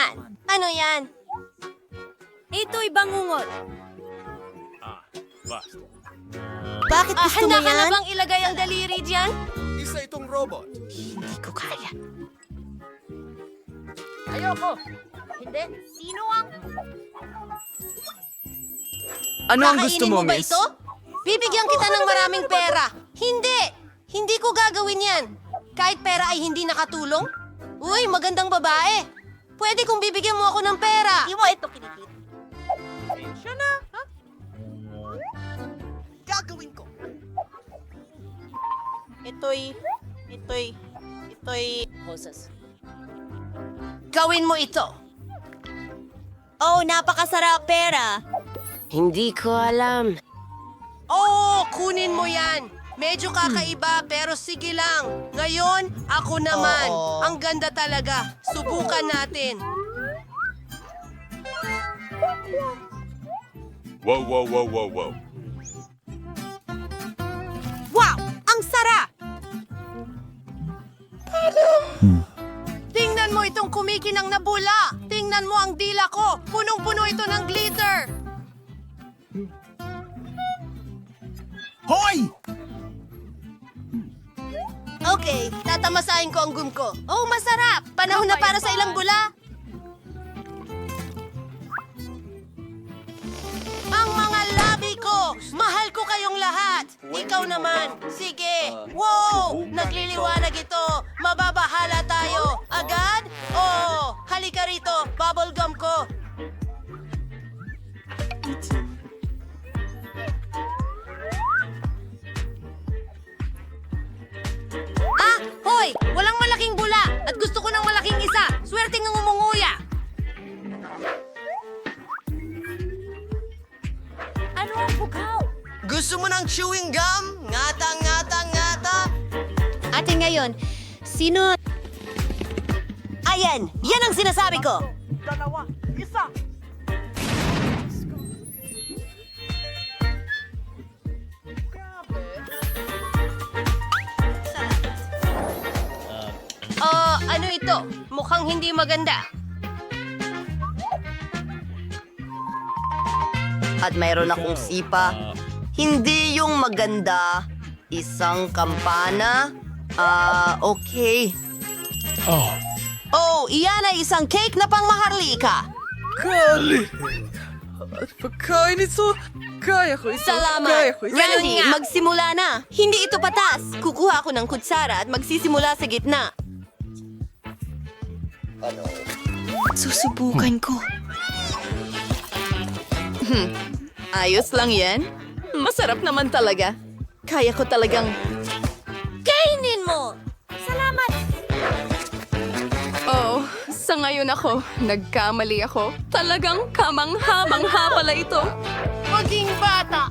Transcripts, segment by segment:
yan? Ano yan? Ito'y bangungot. Bakit gusto mo Handa ka na yan? bang ilagay ang daliri diyan? Isa itong robot. Hindi ko kaya. Ayoko. Hindi. Sino ang... Ano ang gusto Kakainin mo, ba miss? ito? Bibigyan kita ng maraming pera. Hindi! Hindi ko gagawin yan. Kahit pera ay hindi nakatulong. Uy, magandang babae. Pwede kong bibigyan mo ako ng pera. Hindi mo ito kinikita. Gagawin ko. Ito'y... Hoses. Gawin mo ito. Oh, napakasarap pera. Hindi ko alam. Oo, kunin mo yan. Medyo kakaiba pero sige lang. Ngayon, ako naman. Ang ganda talaga. Subukan natin. Wow, wow, wow, wow, wow. Wow! Ang sarap! Tingnan mo itong kumikinang na bula. Tingnan mo ang dila ko. Punong-puno ito ng glitter. Hoy! Okay, tatamasahin ko ang gum ko. Oh, masarap! Panahon na para sa ilang bula. Ang mga labi ko! Mahal ko kayong lahat! Ikaw naman! Sige! Wow! Nagliliwanag ito! Mababahala tayo! Agad? Oh! Halika rito! Bubblegum ko! Ah! Hoy! Walang malaking bula! At gusto ko ng malaking isa! Swerte ng umunguya! Ano ang bugaw? Gusto mo ng chewing gum? Ngata, ngata, ngata! Ate ngayon, sino... Ayan! Yan ang sinasabi ko! Ano ito? Mukhang hindi maganda. At mayroon akong sipa. Hindi yung maganda. Isang kampana. Okay. Oh, iyan ay isang cake na pangmaharlika. Kali! At pagkain ito, kaya ko ito. Salamat. Kaya ko ito. Randy, magsimula na. Hindi ito patas. Kukuha ako ng kutsara at magsisimula sa gitna. Susubukan ko. Ayos lang yan. Masarap naman talaga. Kaya ko talagang... Kainin mo! Salamat! Oh, sa ngayon ako, nagkamali ako. Talagang kamangha-mangha pala ito. Maging bata.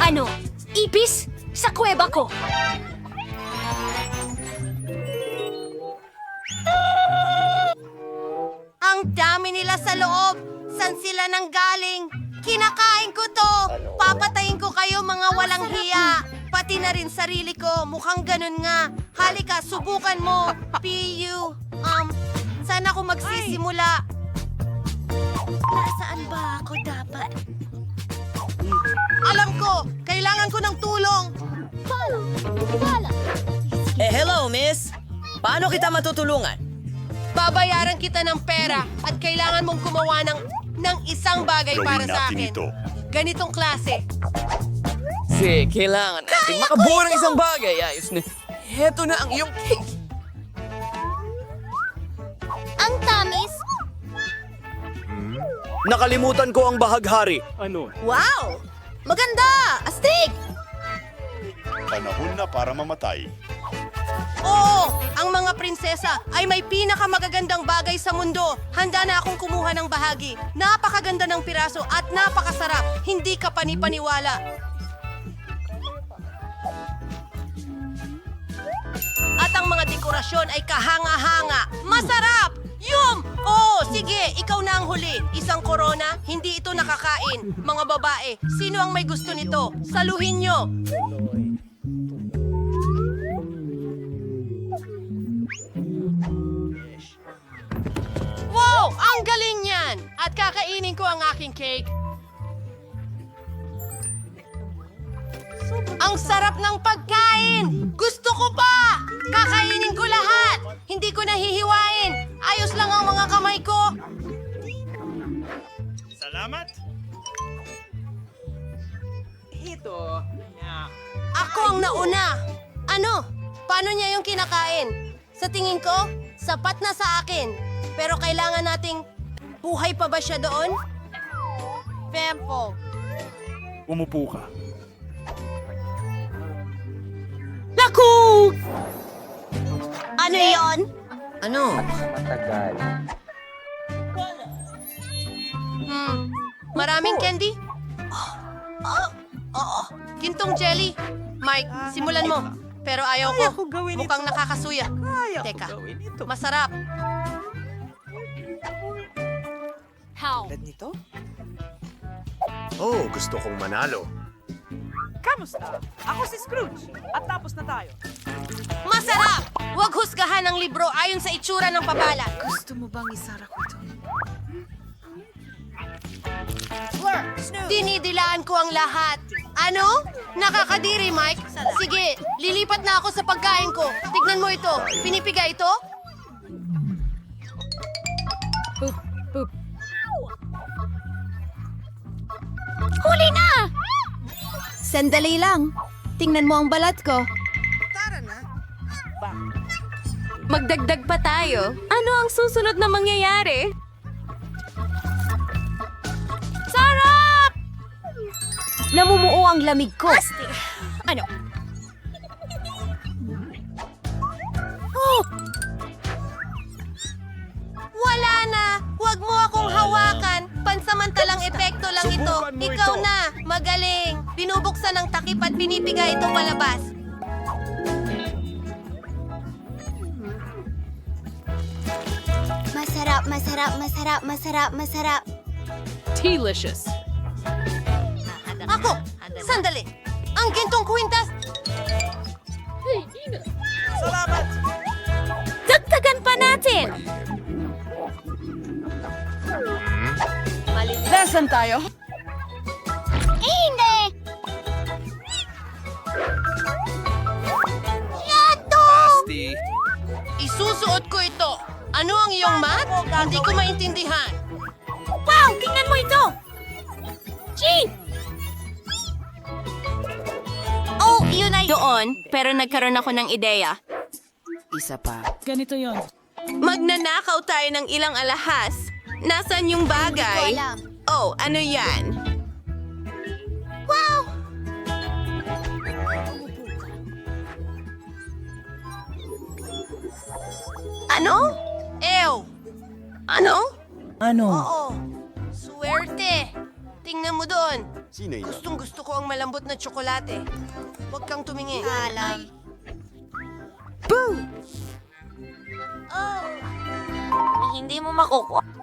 Ano? Ipis? Sa kuweba ko! Ang dami nila sa loob. San sila nanggaling? Kinakain ko to. Papatayin ko kayo mga walang hiya. Pati na rin sarili ko. Mukhang ganun nga. Halika, subukan mo. P.U. Saan ako magsisimula? Nasaan ba ako dapat? Alam ko, kailangan ko ng tulong. Hello, miss. Paano kita matutulungan? Babayaran kita ng pera at kailangan mong gumawa ng isang bagay para sa akin. Ganitong klase. Sige, kailangan natin makabuo ng isang bagay. Ayos na. Heto na ang iyong cake. Ang tamis! Nakalimutan ko ang bahaghari. Wow! Maganda! Astig! Panahon na para mamatay. Oo, ang mga prinsesa ay may pinakamagagandang bagay sa mundo. Handa na akong kumuha ng bahagi. Napakaganda ng piraso at napakasarap. Hindi ka panipaniwala. At ang mga dekorasyon ay kahanga-hanga. Masarap! Yum! Oo, sige, ikaw na ang huli. Isang korona, hindi ito nakakain. Mga babae, sino ang may gusto nito? Saluhin nyo! at kakainin ko ang aking cake. Ang sarap ng pagkain! Gusto ko pa! Kakainin ko lahat! Hindi ko nahihiwain! Ayos lang ang mga kamay ko! Salamat! Ako ang nauna! Ano? Paano niya yung kinakain? Sa tingin ko, sapat na sa akin. Pero kailangan nating... Buhay pa ba siya doon? Pempo. Umupo ka. Naku! Ano yon? Ano? Maraming candy? Gintong jelly. Mike, simulan mo. Pero ayaw ko. Mukhang nakakasuya. Teka, masarap. Oh, gusto kong manalo. Masarap! Huwag husgahan ang libro ayon sa itsura ng pabalat. Dinidilaan ko ang lahat. Ano? Nakakadiri, Mike. Sige, lilipat na ako sa pagkain ko. Tignan mo ito. Pinipiga ito? Huli na! Sandali lang. Tingnan mo ang balat ko. Magdagdag pa tayo. Ano ang susunod na mangyayari? Sarap! Namumuo ang lamig ko. Ano? Oh! Wala na! Huwag mo akong hawakan! Pansamantalang epekto lang ito. Subukan mo Ikaw ito. na! Magaling! Binubuksan ng takip at binipiga ito palabas. Masarap, masarap, masarap, masarap, masarap. Delicious. Ako! Sandali! Ang gintong kwintas! Dagdagan pa natin! Lesson tayo. Hindi! Yato! Isusuot ko ito. Ano ang iyong mat? Hindi ko maintindihan. Wow! Tingnan mo ito! Jean! Oh, yun ay... Doon, pero nagkaroon ako ng ideya. Magnanakaw tayo ng ilang alahas. Nasaan yung bagay? Hindi ko alam. Oh, ano yan? Wow! Ano? Ew! Ano? Oo. Swerte. Tingnan mo doon. Sino yun? Gustong gusto ko ang malambot na tsokolate. Huwag kang tumingin. Alam. Oh. Hindi mo makukuha.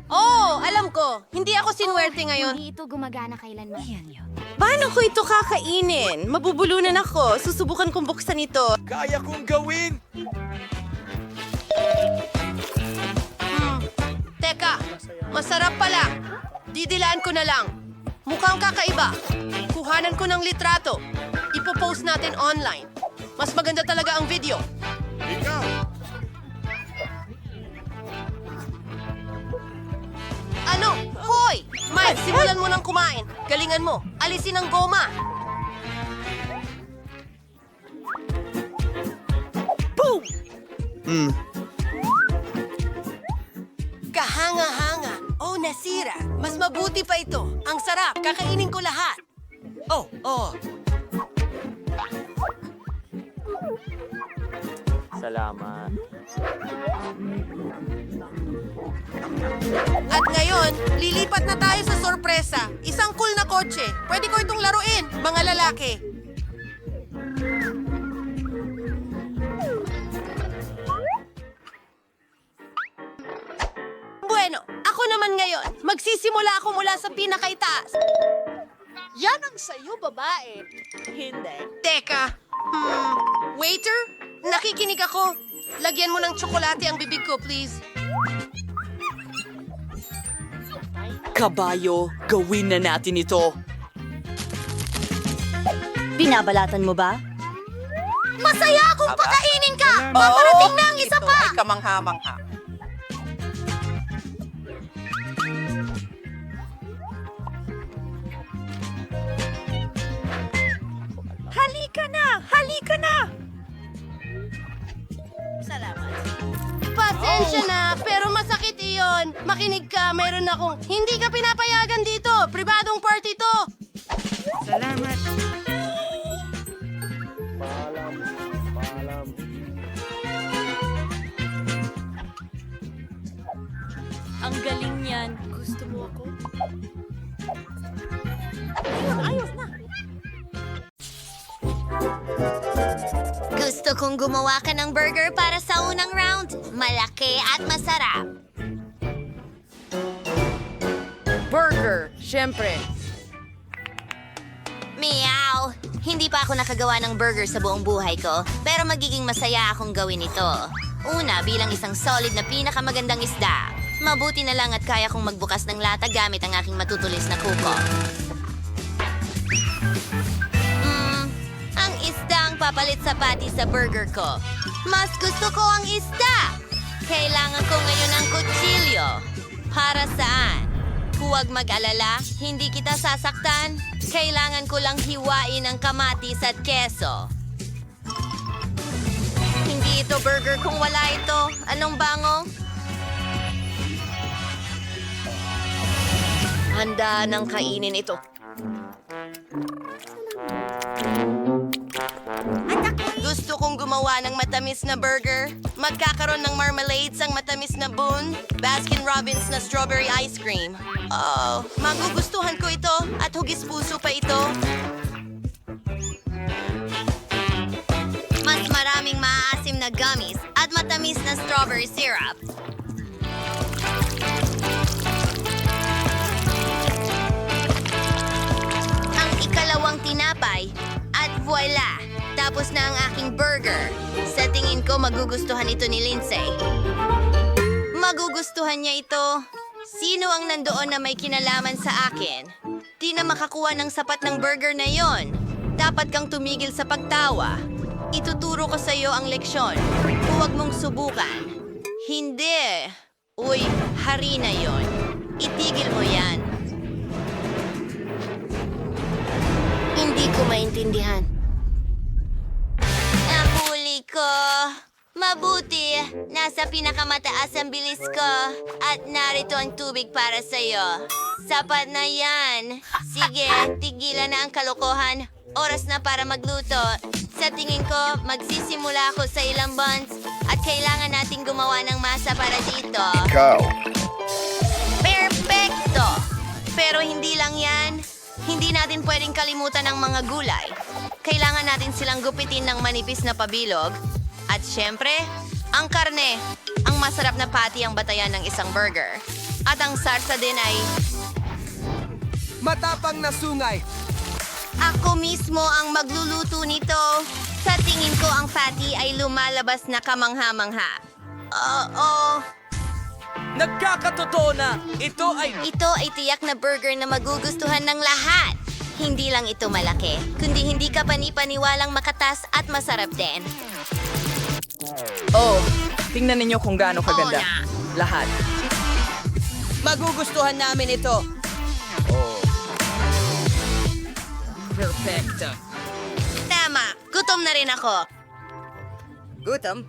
Oh, alam ko. Hindi ako sinwerte ngayon. Hindi ito gumagana kailanman. Paano ko ito kakainin? Mabubulunan ako. Susubukan kong buksan ito. Kaya kong gawin! Teka, masarap pala. Didilaan ko na lang. Mukhang kakaiba. Kuhanan ko ng litrato. Ipopost natin online. Mas maganda talaga ang video. Ikaw! Ano? Hoy! Mike, simulan mo nang kumain. Galingan mo. Alisin ang goma. Kahanga-hanga. Oh, nasira. Mas mabuti pa ito. Ang sarap. Kakainin ko lahat. Oh, oh. At ngayon, lilipat na tayo sa sorpresa. Isang cool na kotse. Pwede ko itong laruin, mga lalaki. Bueno, ako naman ngayon. Magsisimula ako mula sa pinakaitaas. Yan ang sayo, babae. Teka. Waiter? Nakikinig ako. Lagyan mo ng tsokolate ang bibig ko, please. Kabayo, gawin na natin ito. Binabalatan mo ba? Masaya akong pakainin ka! Paparating na ang isa pa! kamangha-mangha. Halika na! Halika na! Pasensya na, pero masakit iyon. Makinig ka, mayroon akong... Hindi ka pinapayagan dito! Pribadong party to! Ang galing niyan. Gusto mo ako? Gusto kong gumawa ka ng burger para sa unang round. Malaki at masarap. Burger, syempre. Meow! Hindi pa ako nakagawa ng burger sa buong buhay ko, pero magiging masaya akong gawin ito. Una, bilang isang solid na pinakamagandang isda. Mabuti na lang at kaya kong magbukas ng lata gamit ang aking matutulis na kuko. Ang isda ang papalit sa patty sa burger ko. Mas gusto ko ang isda! Kailangan ko ngayon ng kutsilyo. Para saan? Huwag mag-alala, hindi kita sasaktan. Kailangan ko lang hiwain ang kamatis at keso. Hindi ito burger kung wala ito. Anong bango? Handa nang kainin ito. Gusto kong gumawa ng matamis na burger. Magkakaroon ng marmalades ang matamis na bun. Baskin-Robbins na strawberry ice cream. Oh, magugustuhan ko ito at hugis-puso pa ito. Mas maraming maaasim na gummies at matamis na strawberry syrup. Ang ikalawang tinapay at voila! Tapos na ang aking burger. Sa tingin ko, magugustuhan ito ni Lindsay. Magugustuhan niya ito. Sino ang nandoon na may kinalaman sa akin? Di na makakuha ng sapat ng burger na yon. Dapat kang tumigil sa pagtawa. Ituturo ko sa iyo ang leksyon. Huwag mong subukan. Hindi. Uy, hari na yon. Itigil mo yan. Hindi ko maintindihan. Nahuli ko. Mabuti. Nasa pinakamataas ang bilis ko. At narito ang tubig para sa'yo. Sapat na yan. Sige, tigilan na ang kalokohan. Oras na para magluto. Sa tingin ko, magsisimula ako sa ilang buns. At kailangan nating gumawa ng masa para dito. Ikaw. Perfecto! Pero hindi lang yan. Hindi natin pwedeng kalimutan ang mga gulay. Kailangan natin silang gupitin ng manipis na pabilog. At syempre, ang karne. Ang masarap na patty ang batayan ng isang burger. At ang sarsa din ay... Matapang na sungay. Ako mismo ang magluluto nito. Sa tingin ko ang patty ay lumalabas na kamangha-mangha. Oo. Nagkakatotoo na, ito ay... Ito ay tiyak na burger na magugustuhan ng lahat. Hindi lang ito malaki, kundi hindi ka panipaniwalang makatas at masarap din. Oh, tingnan ninyo kung gaano kaganda. Oo na. Lahat. Magugustuhan namin ito. Perfecto. Tama, gutom na rin ako. Gutom?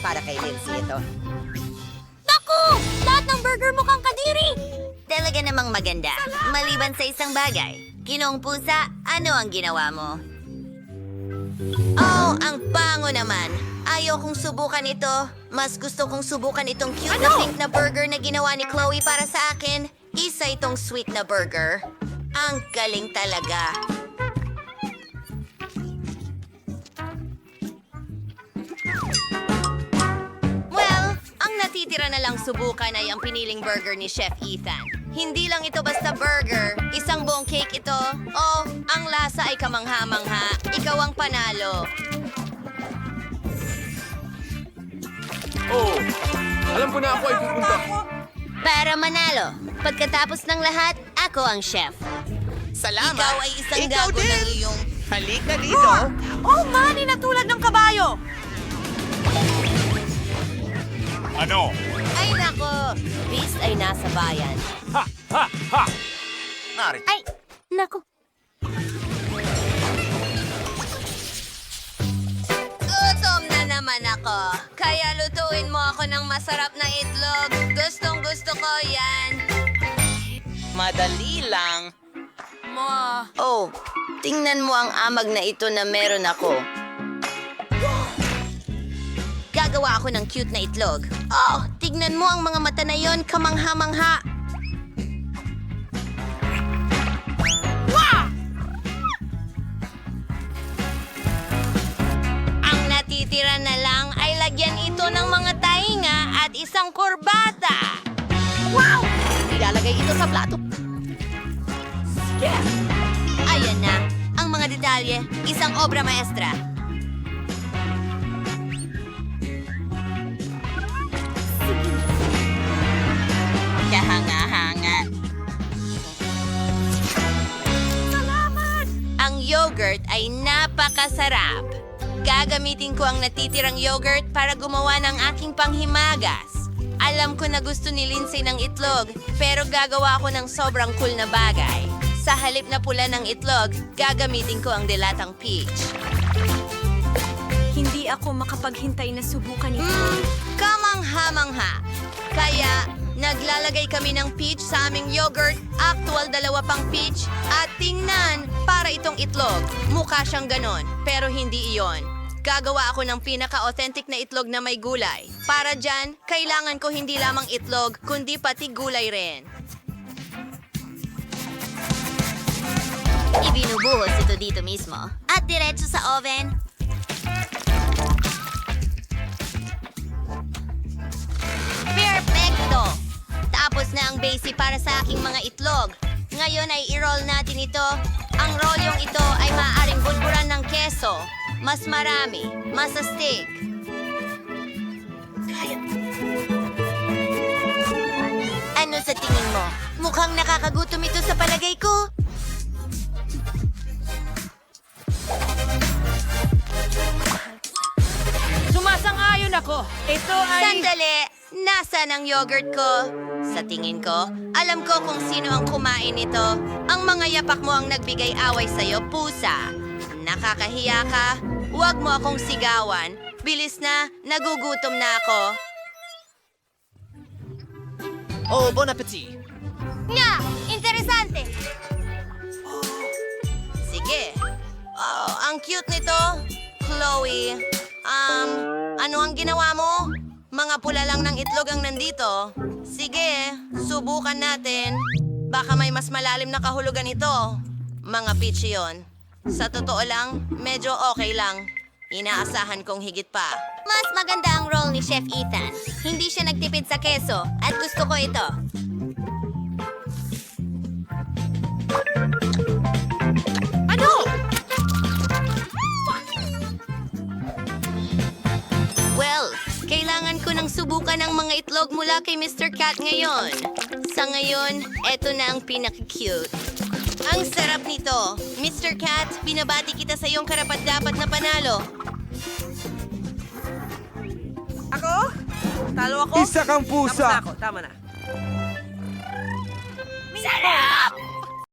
Para kay Lindsay ito. Naku! Lahat ng burger mukhang kadiri! Talaga namang maganda. Maliban sa isang bagay. Ginoong pusa, ano ang ginawa mo? Oh, ang pango naman. Ayaw kong subukan ito. Mas gusto kong subukan itong cute na pink na burger na ginawa ni Chloe para sa akin. Isa itong sweet na burger. Ang galing talaga. Well, ang natitira na lang subukan ay ang piniling burger ni Chef Ethan. Hindi lang ito basta burger, isang buong cake ito. Oh, ang lasa ay kamangha-mangha. Ikaw ang panalo. Oh, alam ko na ako ay pupunta. Para manalo, pagkatapos ng lahat, ako ang chef. Salamat. Ikaw ay isang gago ng iyong... Halika dito. Oh, mani na tulad ng kabayo! Ano? Ay nako, Beast ay nasa bayan. Narito. Ay, nako. Gutom na naman ako. Kaya lutuin mo ako ng masarap na itlog. Gustong gusto ko yan. Madali lang. Oh, tingnan mo ang amag na ito na meron ako. Gagawa ako ng cute na itlog. Oh, tignan mo ang mga mata na yon, kamangha-mangha. Ang natitira na lang ay lagyan ito ng mga tainga at isang kurbata. Wow! Ilalagay ito sa plato. Ayan na, ang mga detalye, isang obra maestra. Kahanga-hanga. Salamat! Ang yogurt ay napakasarap. Gagamitin ko ang natitirang yogurt para gumawa ng aking panghimagas. Alam ko na gusto ni Lindsay ng itlog, pero gagawa ako ng sobrang cool na bagay. Sa halip na pula ng itlog, gagamitin ko ang dilatang peach. Hindi ako makapaghintay na subukan ito. Kamangha-mangha. Kaya, naglalagay kami ng peach sa aming yogurt, actual 2 pang peach, at tingnan, para itong itlog. Mukha siyang ganon, pero hindi iyon. Gagawa ako ng pinaka-authentic na itlog na may gulay. Para dyan, kailangan ko hindi lamang itlog, kundi pati gulay rin. Ibinubuhos ito dito mismo. At diretso sa oven. Perfecto! Tapos na ang base para sa aking mga itlog. Ngayon ay i-roll natin ito. Ang rolyong ito ay maaaring bulburan ng keso. Mas marami, mas astig. Ano sa tingin mo? Mukhang nakakagutom ito sa palagay ko. Sumasang-ayon ako. Ito ay... Sandali! Nasaan ang yogurt ko? Sa tingin ko, alam ko kung sino ang kumain nito. Ang mga yapak mo ang nagbigay away sa'yo, pusa. Nakakahiya ka? Huwag mo akong sigawan. Bilis na, nagugutom na ako. Oh, bon appetit. Nga! Interesante! Sige. Oh, ang cute nito. Chloe. Ano ang ginawa mo? Mga pula lang ng itlog ang nandito. Sige, subukan natin. Baka may mas malalim na kahulugan ito. Mga peach yun. Sa totoo lang, medyo okay lang. Inaasahan kong higit pa. Mas maganda ang roll ni Chef Ethan. Hindi siya nagtipid sa keso at gusto ko ito. Ano? Well, kailangan ko nang subukan ang mga itlog mula kay Mr. Cat ngayon. Sa ngayon, eto na ang pinaka-cute. Ang sarap nito. Mr. Cat, binabati kita sa iyong karapat-dapat na panalo. Ako? Talo ako? Isa kang pusa. Tapos na ako. Tama na.